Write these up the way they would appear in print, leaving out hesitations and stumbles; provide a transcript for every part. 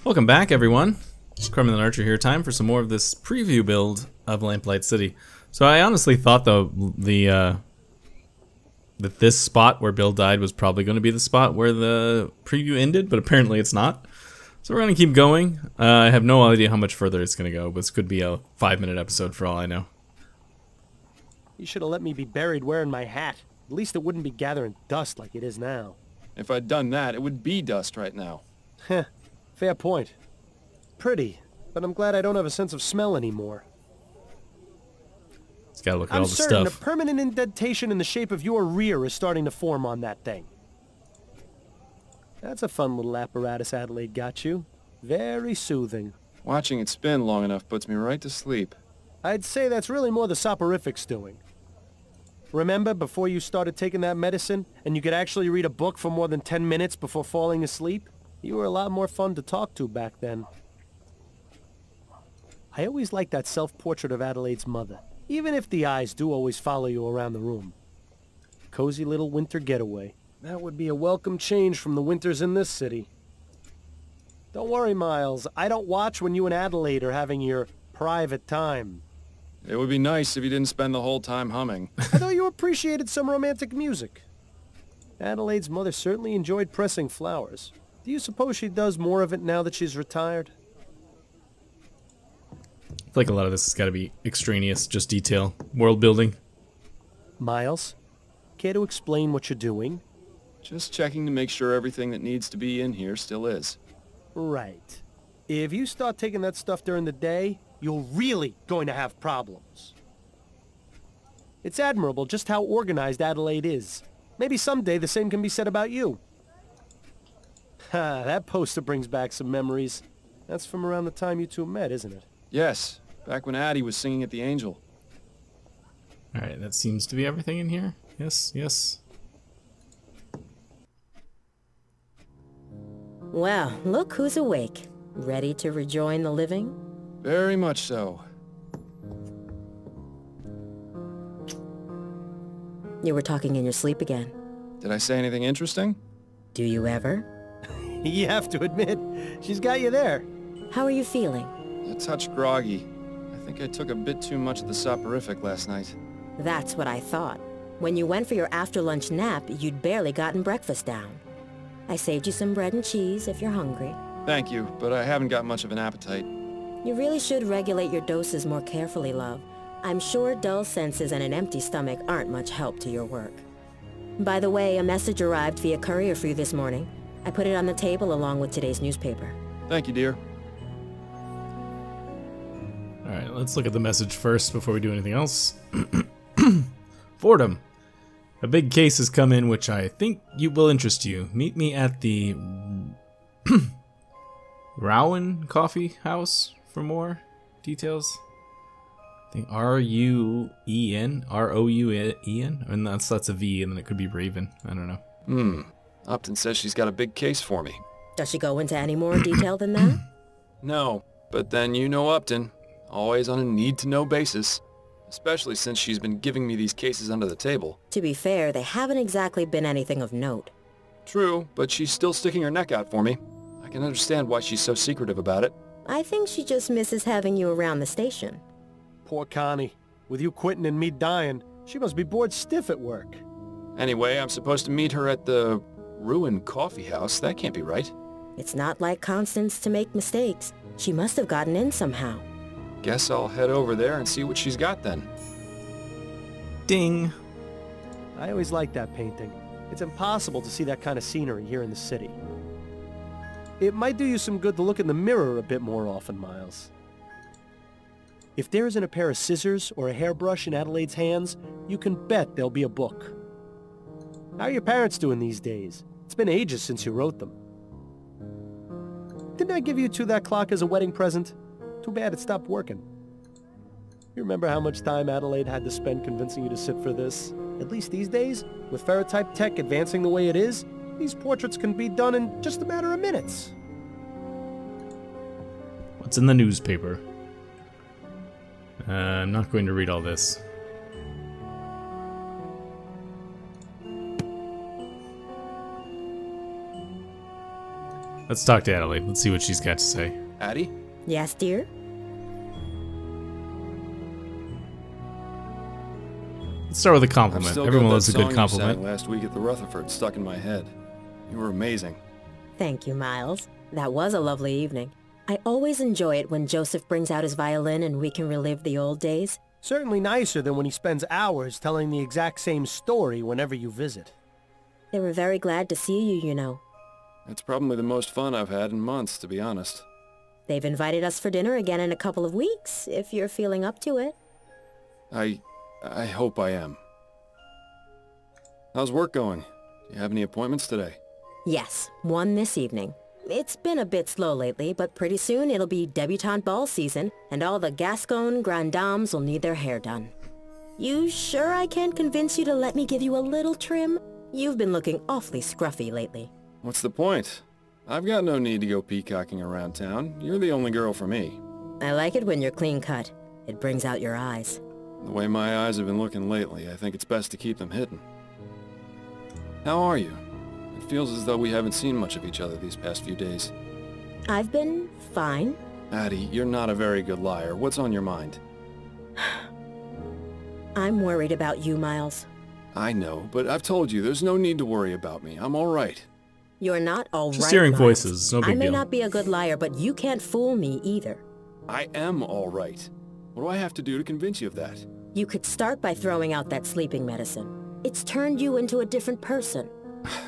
Welcome back, everyone. Crummy Archer here. Time for some more of this preview build of Lamplight City. So I honestly thought that this spot where Bill died was probably going to be the spot where the preview ended, but apparently it's not. So we're going to keep going. I have no idea how much further it's going to go, but this could be a 5-minute episode for all I know. You should have let me be buried wearing my hat. At least it wouldn't be gathering dust like it is now. If I'd done that, it would be dust right now. Heh, fair point. Pretty, but I'm glad I don't have a sense of smell anymore. Just gotta look at I'm all the certain stuff. a permanent indentation in the shape of your rear is starting to form on that thing. That's a fun little apparatus Adelaide got you. Very soothing. Watching it spin long enough puts me right to sleep. I'd say that's really more the soporifics doing. Remember before you started taking that medicine and you could actually read a book for more than 10 minutes before falling asleep? You were a lot more fun to talk to back then. I always liked that self-portrait of Adelaide's mother, even if the eyes do always follow you around the room. Cozy little winter getaway. That would be a welcome change from the winters in this city. Don't worry, Miles. I don't watch when you and Adelaide are having your private time. It would be nice if you didn't spend the whole time humming. I thought you appreciated some romantic music. Adelaide's mother certainly enjoyed pressing flowers. Do you suppose she does more of it now that she's retired? I feel like a lot of this has got to be extraneous, just detail, world building. Miles, care to explain what you're doing? Just checking to make sure everything that needs to be in here still is. Right. If you start taking that stuff during the day, you're really going to have problems. It's admirable just how organized Adelaide is. Maybe someday the same can be said about you. Ha, that poster brings back some memories. That's from around the time you two met, isn't it? Yes, back when Addie was singing at the Angel. Alright, that seems to be everything in here. Yes, yes. Well, look who's awake. Ready to rejoin the living? Very much so. You were talking in your sleep again. Did I say anything interesting? Do you ever? You have to admit, she's got you there. How are you feeling? A touch groggy. I think I took a bit too much of the soporific last night. That's what I thought. When you went for your after-lunch nap, you'd barely gotten breakfast down. I saved you some bread and cheese if you're hungry. Thank you, but I haven't got much of an appetite. You really should regulate your doses more carefully, love. I'm sure dull senses and an empty stomach aren't much help to your work. By the way, a message arrived via courier for you this morning. I put it on the table along with today's newspaper. Thank you, dear. Alright, let's look at the message first before we do anything else. Fordham. A big case has come in which I think will interest you. Meet me at the Rowan Coffee House for more details. I think R-U-E-N? R-O-U-E-N? And that's a V, and then it could be Raven. I don't know. Upton says she's got a big case for me. Does she go into any more detail than that? No, but then you know Upton. Always on a need-to-know basis. Especially since she's been giving me these cases under the table. To be fair, they haven't exactly been anything of note. True, but she's still sticking her neck out for me. I can understand why she's so secretive about it. I think she just misses having you around the station. Poor Connie. With you quitting and me dying, she must be bored stiff at work. Anyway, I'm supposed to meet her at the Ruin Coffee House. That can't be right. It's not like Constance to make mistakes. She must have gotten in somehow. Guess I'll head over there and see what she's got then. Ding! I always liked that painting. It's impossible to see that kind of scenery here in the city. It might do you some good to look in the mirror a bit more often, Miles. If there isn't a pair of scissors or a hairbrush in Adelaide's hands, you can bet there'll be a book. How are your parents doing these days? It's been ages since you wrote them. Didn't I give you two that clock as a wedding present? Too bad it stopped working. You remember how much time Adelaide had to spend convincing you to sit for this? At least these days, with ferrotype tech advancing the way it is, these portraits can be done in just a matter of minutes. What's in the newspaper? I'm not going to read all this. Let's talk to Adelaide. Let's see what she's got to say. Addie? Yes, dear? Let's start with a I've compliment. still Everyone got loves a that good song you compliment. sang last week at the Rutherford stuck in my head. You were amazing. Thank you, Miles. That was a lovely evening. I always enjoy it when Joseph brings out his violin and we can relive the old days. Certainly nicer than when he spends hours telling the exact same story whenever you visit. They were very glad to see you, you know. It's probably the most fun I've had in months, to be honest. They've invited us for dinner again in a couple of weeks, if you're feeling up to it. I hope I am. How's work going? Do you have any appointments today? Yes, one this evening. It's been a bit slow lately, but pretty soon it'll be debutante ball season, and all the Gascon grand dames will need their hair done. You sure I can't convince you to let me give you a little trim? You've been looking awfully scruffy lately. What's the point? I've got no need to go peacocking around town. You're the only girl for me. I like it when you're clean cut. It brings out your eyes. The way my eyes have been looking lately, I think it's best to keep them hidden. How are you? It feels as though we haven't seen much of each other these past few days. I've been fine. Addie, you're not a very good liar. What's on your mind? I'm worried about you, Miles. I know, but I've told you, there's no need to worry about me. I'm all right. You're not all right, Just hearing Miles. voices, no big I may deal. not be a good liar, but you can't fool me either. I am all right. What do I have to do to convince you of that? You could start by throwing out that sleeping medicine. It's turned you into a different person.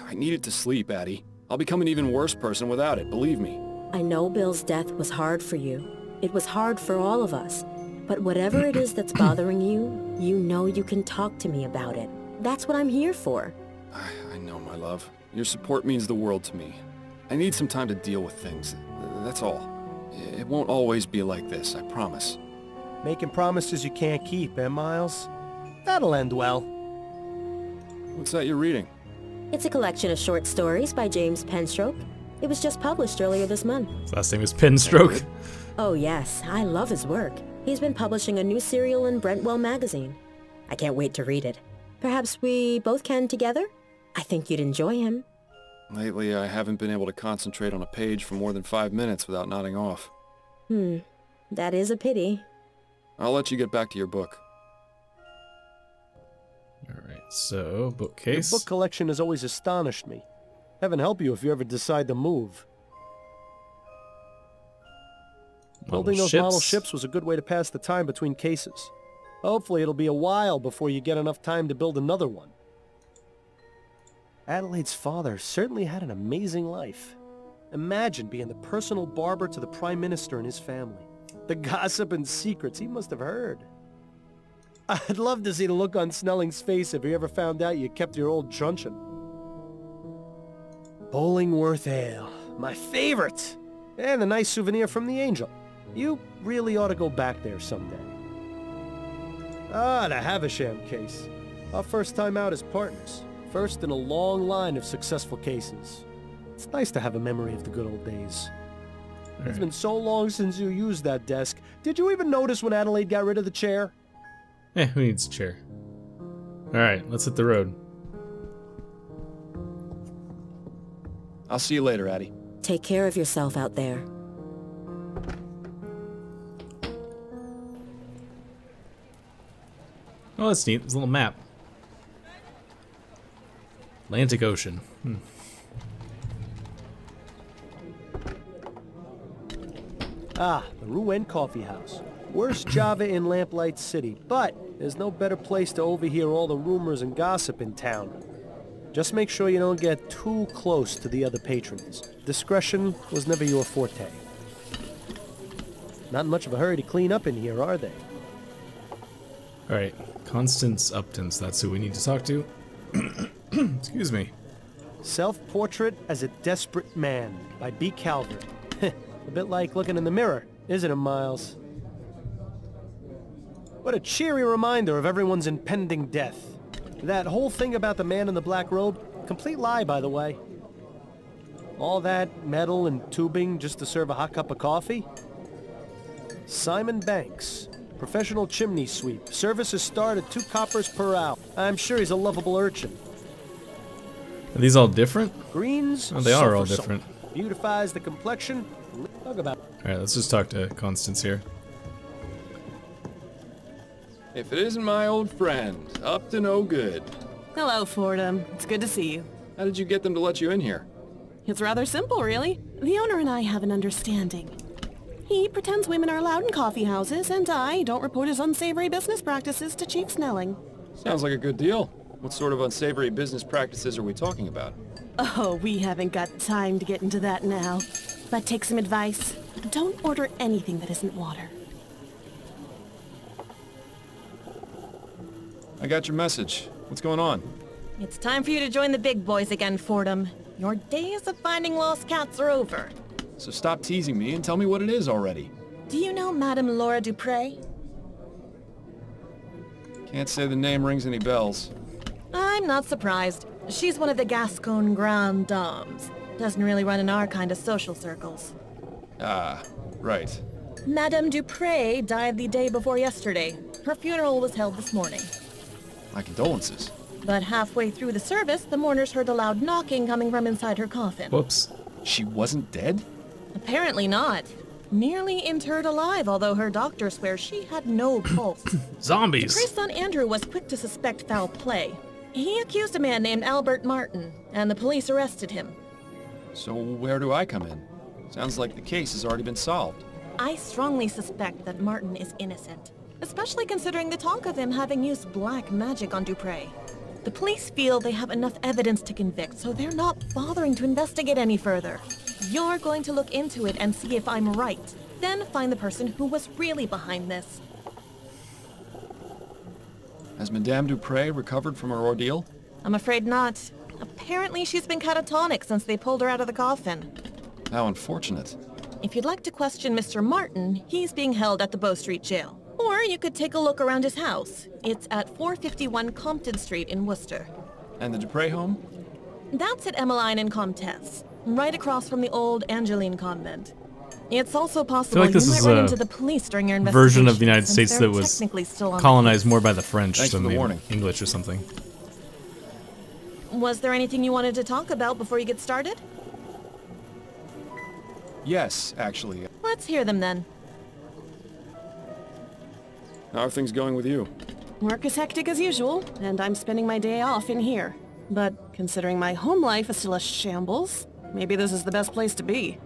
I needed to sleep, Addie. I'll become an even worse person without it, believe me. I know Bill's death was hard for you. It was hard for all of us. But whatever it is that's bothering you, you know you can talk to me about it. That's what I'm here for. I know, my love. Your support means the world to me. I need some time to deal with things. That's all. It won't always be like this, I promise. Making promises you can't keep, eh, Miles? That'll end well. What's that you're reading? It's a collection of short stories by James Penstroke. It was just published earlier this month. His last name is Penstroke. Oh yes, I love his work. He's been publishing a new serial in Brentwell magazine. I can't wait to read it. Perhaps we both can together? I think you'd enjoy him. Lately, I haven't been able to concentrate on a page for more than 5 minutes without nodding off. That is a pity. I'll let you get back to your book. Alright, so, Your bookcase. book collection has always astonished me. Heaven help you if you ever decide to move. Building those model ships was a good way to pass the time between cases. Hopefully it'll be a while before you get enough time to build another one. Adelaide's father certainly had an amazing life. Imagine being the personal barber to the Prime Minister and his family. The gossip and secrets he must have heard. I'd love to see the look on Snelling's face if he ever found out you kept your old truncheon. Bollingworth Ale, my favorite! And a nice souvenir from the Angel. You really ought to go back there someday. Ah, the Havisham case. Our first time out as partners. First in a long line of successful cases. It's nice to have a memory of the good old days. It's been so long since you used that desk. Did you even notice when Adelaide got rid of the chair? Who needs a chair? Alright, let's hit the road. I'll see you later, Addie. Take care of yourself out there. Oh, that's neat. There's a little map. Atlantic Ocean. Ah, the Rouen Coffee House. Worst Java in Lamplight City, but there's no better place to overhear all the rumors and gossip in town. Just make sure you don't get too close to the other patrons. Discretion was never your forte. Not in much of a hurry to clean up in here, are they? Alright, Constance Upton's. That's who we need to talk to. Excuse me. Self-Portrait as a Desperate Man by B. Calvert. A bit like looking in the mirror, isn't it, Miles? What a cheery reminder of everyone's impending death. That whole thing about the man in the black robe, complete lie, by the way. All that metal and tubing just to serve a hot cup of coffee? Simon Banks, professional chimney sweep. Services start at 2 coppers per hour. I'm sure he's a lovable urchin. Are these all different? Greens, Oh, they are all sulfur different. salt. Beautifies the complexion. Talk about. Alright, let's just talk to Constance here. If it isn't my old friend, up to no good. Hello, Fordham. It's good to see you. How did you get them to let you in here? It's rather simple, really. The owner and I have an understanding. He pretends women are allowed in coffee houses, and I don't report his unsavory business practices to Chief Snelling. Sounds like a good deal. What sort of unsavory business practices are we talking about? Oh, we haven't got time to get into that now. But take some advice. Don't order anything that isn't water. I got your message. What's going on? It's time for you to join the big boys again, Fordham. Your days of finding lost cats are over. So stop teasing me and tell me what it is already. Do you know Madame Laura Dupre? Can't say the name rings any bells. I'm not surprised. She's one of the Gascon Grand Dames. Doesn't really run in our kind of social circles. Ah, right. Madame Dupre died the day before yesterday. Her funeral was held this morning. My condolences. But halfway through the service, the mourners heard a loud knocking coming from inside her coffin. Whoops. She wasn't dead? Apparently not. Nearly interred alive, although her doctor swears she had no pulse. Zombies! Dupre's son Andrew was quick to suspect foul play. He accused a man named Albert Martin, and the police arrested him. So where do I come in? Sounds like the case has already been solved. I strongly suspect that Martin is innocent, especially considering the talk of him having used black magic on Dupre. The police feel they have enough evidence to convict, so they're not bothering to investigate any further. You're going to look into it and see if I'm right, then find the person who was really behind this. Has Madame Dupre recovered from her ordeal? I'm afraid not. Apparently she's been catatonic since they pulled her out of the coffin. How unfortunate. If you'd like to question Mr. Martin, he's being held at the Bow Street Jail. Or you could take a look around his house. It's at 451 Compton Street in Worcester. And the Dupre home? That's at Emmeline and Comtesse, right across from the old Angeline convent. It's also possible like this you might is run a into the police during your investigation. Version of the United since States they're that was technically still on the colonized case. more by the French Thanks than for the the warning. English or something. Was there anything you wanted to talk about before you get started? Yes, actually. Let's hear them then. How are things going with you? Work is hectic as usual, and I'm spending my day off in here. But considering my home life is still a shambles, maybe this is the best place to be.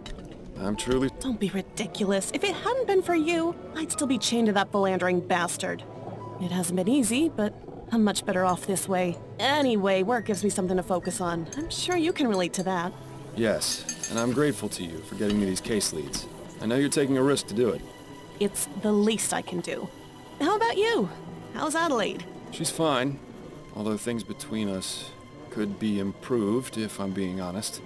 I'm truly... Don't be ridiculous. If it hadn't been for you, I'd still be chained to that philandering bastard. It hasn't been easy, but I'm much better off this way. Anyway, work gives me something to focus on. I'm sure you can relate to that. Yes, and I'm grateful to you for getting me these case leads. I know you're taking a risk to do it. It's the least I can do. How about you? How's Adelaide? She's fine, although things between us could be improved, if I'm being honest.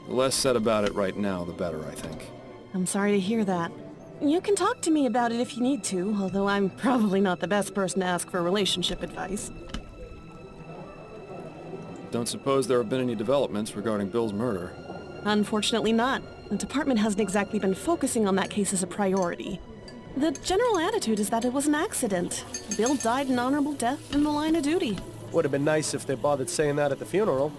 The less said about it right now, the better, I think. I'm sorry to hear that. You can talk to me about it if you need to, although I'm probably not the best person to ask for relationship advice. Don't suppose there have been any developments regarding Bill's murder? Unfortunately not. The department hasn't exactly been focusing on that case as a priority. The general attitude is that it was an accident. Bill died an honorable death in the line of duty. Would have been nice if they bothered saying that at the funeral.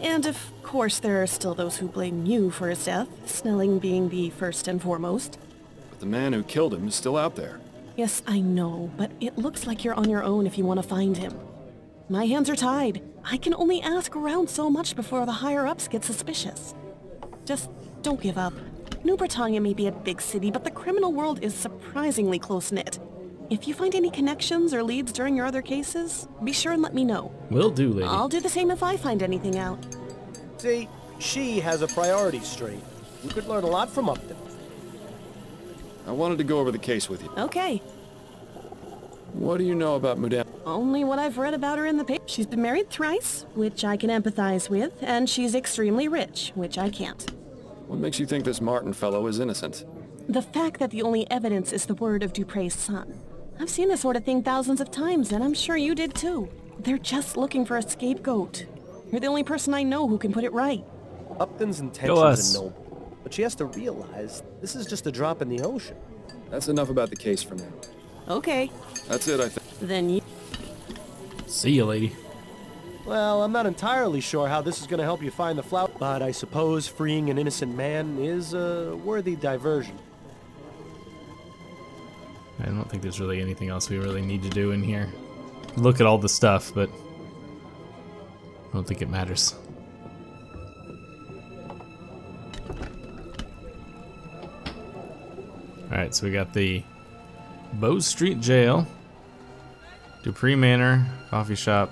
And of course there are still those who blame you for his death, Snelling being the first and foremost. But the man who killed him is still out there. Yes, I know, but it looks like you're on your own if you want to find him. My hands are tied. I can only ask around so much before the higher-ups get suspicious. Just don't give up. New Bretagne may be a big city, but the criminal world is surprisingly close-knit. If you find any connections or leads during your other cases, be sure and let me know. Will do, lady. I'll do the same if I find anything out. See, she has a priority straight. We could learn a lot from Upton. I wanted to go over the case with you. Okay. What do you know about Madame? Only what I've read about her in the paper. She's been married thrice, which I can empathize with, and she's extremely rich, which I can't. What makes you think this Martin fellow is innocent? The fact that the only evidence is the word of Dupre's son. I've seen this sort of thing thousands of times, and I'm sure you did too. They're just looking for a scapegoat. You're the only person I know who can put it right. Upton's intentions are noble, but she has to realize this is just a drop in the ocean. That's enough about the case for now. Okay. That's it, I think. Then you... See you, lady. Well, I'm not entirely sure how this is going to help you find the flower, but I suppose freeing an innocent man is a worthy diversion. I don't think there's really anything else we really need to do in here. Look at all the stuff, but I don't think it matters. Alright, so we got the Bow Street Jail, Dupree Manor, Coffee Shop,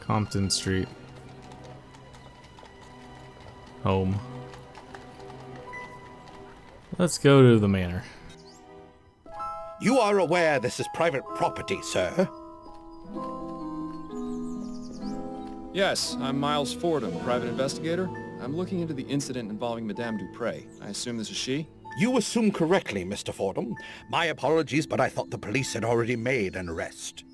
Compton Street, Home. Let's go to the manor. You are aware this is private property, sir? Yes, I'm Miles Fordham, private investigator. I'm looking into the incident involving Madame Dupré. I assume this is she? You assume correctly, Mr. Fordham. My apologies, but I thought the police had already made an arrest.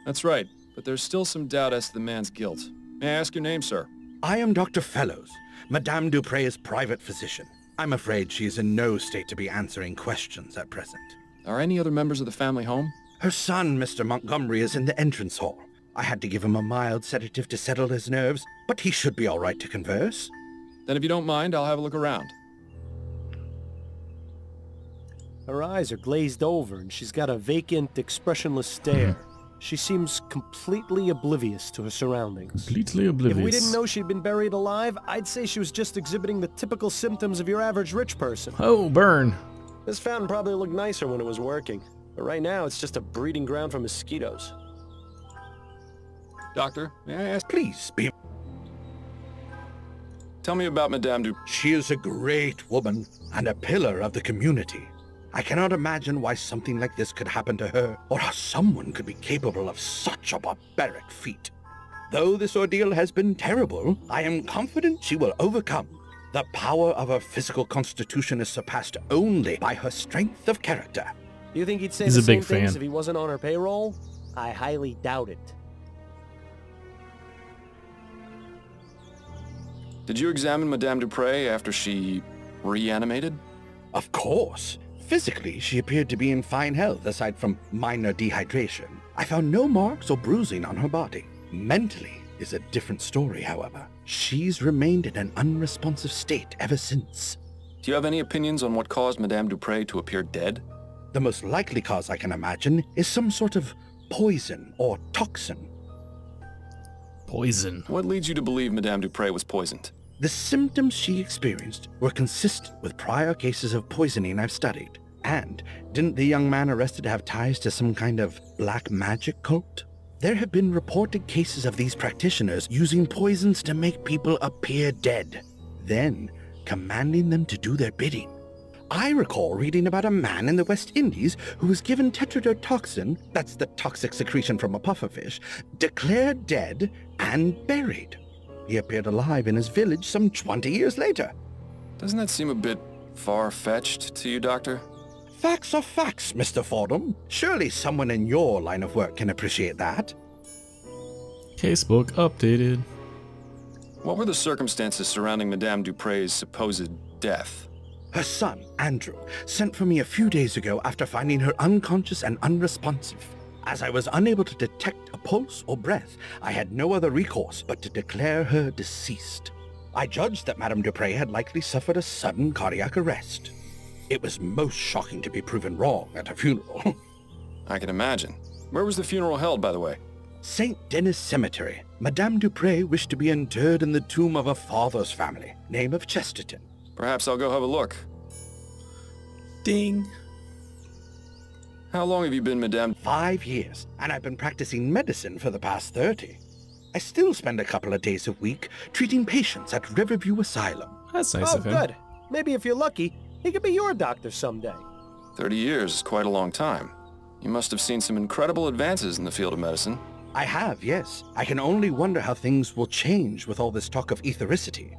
That's right, but there's still some doubt as to the man's guilt. May I ask your name, sir? I am Dr. Fellows, Madame Dupré's private physician. I'm afraid she is in no state to be answering questions at present. Are any other members of the family home? Her son, Mr. Montgomery, is in the entrance hall. I had to give him a mild sedative to settle his nerves, but he should be all right to converse. Then if you don't mind, I'll have a look around. Her eyes are glazed over, and she's got a vacant, expressionless stare. She seems completely oblivious to her surroundings. Completely oblivious. If we didn't know she'd been buried alive, I'd say she was just exhibiting the typical symptoms of your average rich person. Oh, burn. This fountain probably looked nicer when it was working, but right now it's just a breeding ground for mosquitoes. Doctor, may I ask? Please, be... Tell me about Madame Dupré. She is a great woman and a pillar of the community. I cannot imagine why something like this could happen to her, or how someone could be capable of such a barbaric feat. Though this ordeal has been terrible, I am confident she will overcome. The power of her physical constitution is surpassed only by her strength of character. Do you think he'd say He's the a same big things fan. if he wasn't on her payroll? I highly doubt it. Did you examine Madame Dupré after she reanimated? Of course. Physically, she appeared to be in fine health aside from minor dehydration. I found no marks or bruising on her body. Mentally is a different story, however. She's remained in an unresponsive state ever since. Do you have any opinions on what caused Madame Dupré to appear dead? The most likely cause I can imagine is some sort of poison or toxin. Poison. What leads you to believe Madame Dupré was poisoned? The symptoms she experienced were consistent with prior cases of poisoning I've studied. And didn't the young man arrested have ties to some kind of black magic cult? There have been reported cases of these practitioners using poisons to make people appear dead, then commanding them to do their bidding. I recall reading about a man in the West Indies who was given tetrodotoxin, that's the toxic secretion from a pufferfish, declared dead and buried. He appeared alive in his village some 20 years later. Doesn't that seem a bit far-fetched to you, Doctor? Facts are facts, Mr. Fordham. Surely someone in your line of work can appreciate that. Casebook updated. What were the circumstances surrounding Madame Dupré's supposed death? Her son, Andrew, sent for me a few days ago after finding her unconscious and unresponsive. As I was unable to detect a pulse or breath, I had no other recourse but to declare her deceased. I judged that Madame Dupré had likely suffered a sudden cardiac arrest. It was most shocking to be proven wrong at a funeral. I can imagine. Where was the funeral held, by the way? St. Denis Cemetery. Madame Dupré wished to be interred in the tomb of her father's family, name of Chesterton. Perhaps I'll go have a look. Ding. How long have you been Madame? 5 years, and I've been practicing medicine for the past 30. I still spend a couple of days a week treating patients at Riverview Asylum. That's nice Oh, of him. good. Maybe if you're lucky, he could be your doctor someday. 30 years is quite a long time. You must have seen some incredible advances in the field of medicine. I have, yes. I can only wonder how things will change with all this talk of ethericity.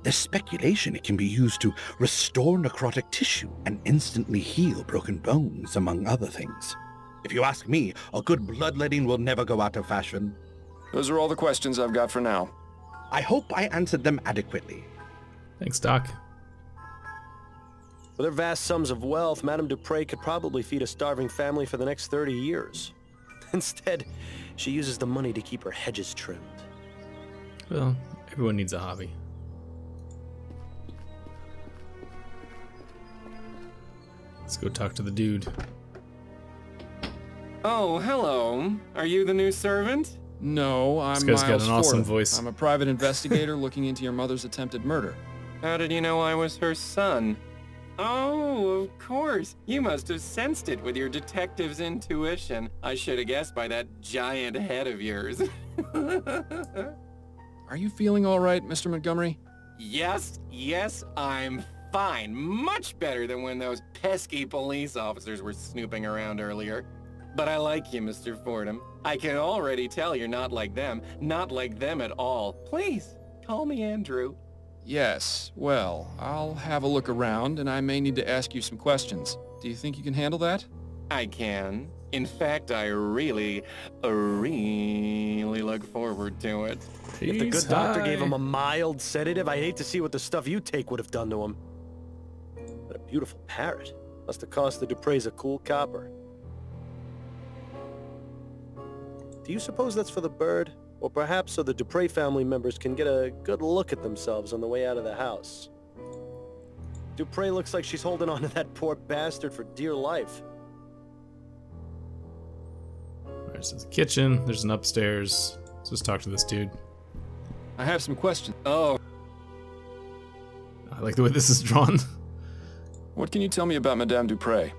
There's speculation it can be used to restore necrotic tissue and instantly heal broken bones, among other things. If you ask me, a good bloodletting will never go out of fashion. Those are all the questions I've got for now. I hope I answered them adequately. Thanks, Doc. With her vast sums of wealth, Madame Dupré could probably feed a starving family for the next 30 years. Instead, she uses the money to keep her hedges trimmed. Well, everyone needs a hobby. Let's go talk to the dude. Oh, hello. Are you the new servant? No, I'm This guy's got Miles an awesome Fordham. voice. I'm a private investigator looking into your mother's attempted murder. How did you know I was her son? Oh, of course. You must have sensed it with your detective's intuition. I should have guessed by that giant head of yours. Are you feeling all right, Mr. Montgomery? Yes, I'm fine. Much better than when those pesky police officers were snooping around earlier. But I like you, Mr. Fordham. I can already tell you're not like them. Not like them at all. Please, call me Andrew. Yes. Well, I'll have a look around, and I may need to ask you some questions. Do you think you can handle that? I can. In fact, I really look forward to it. If the good doctor gave him a mild sedative, I'd hate to see what the stuff you take would have done to him. What a beautiful parrot. Must have cost the Dupreys a cool copper. Do you suppose that's for the bird? Or perhaps so the Duprey family members can get a good look at themselves on the way out of the house? Duprey looks like she's holding on to that poor bastard for dear life. There's the kitchen. There's an upstairs. Let's just talk to this dude. I have some questions. Oh, I like the way this is drawn. What can you tell me about Madame Duprey?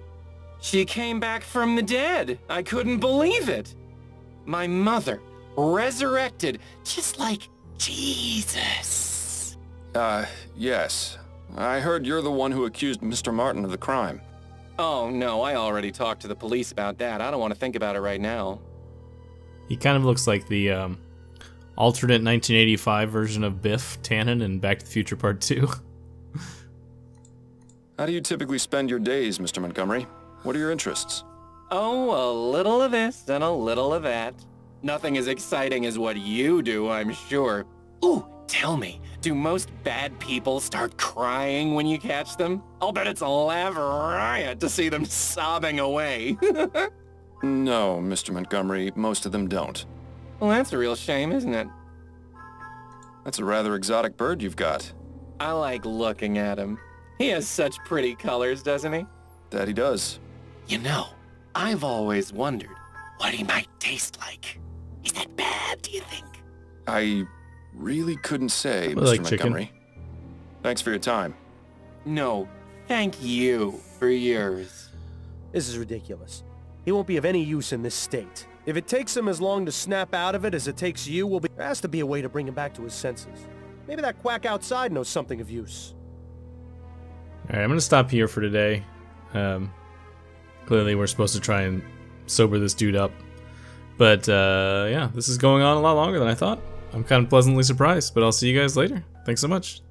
she came back from the dead. I couldn't believe it. My mother, resurrected, just like Jesus. Yes. I heard you're the one who accused Mr. Martin of the crime. Oh, no, I already talked to the police about that. I don't want to think about it right now. He kind of looks like the alternate 1985 version of Biff Tannen in Back to the Future Part 2. How do you typically spend your days, Mr. Montgomery? What are your interests? Oh, a little of this and a little of that. Nothing as exciting as what you do, I'm sure. Ooh, tell me, do most bad people start crying when you catch them? I'll bet it's a laugh riot to see them sobbing away. No, Mr. Montgomery, most of them don't. Well, that's a real shame, isn't it? That's a rather exotic bird you've got. I like looking at him. He has such pretty colors, doesn't he? That he does. You know, I've always wondered what he might taste like. Is that bad, do you think? I really couldn't say, I Mr. like Montgomery. chicken. Thanks for your time. No, thank you for yours. This is ridiculous. He won't be of any use in this state. If it takes him as long to snap out of it as it takes you, there has to be a way to bring him back to his senses. Maybe that quack outside knows something of use. Alright, I'm going to stop here for today. Clearly we're supposed to try and sober this dude up. But, yeah, this is going on a lot longer than I thought. I'm kind of pleasantly surprised, but I'll see you guys later. Thanks so much.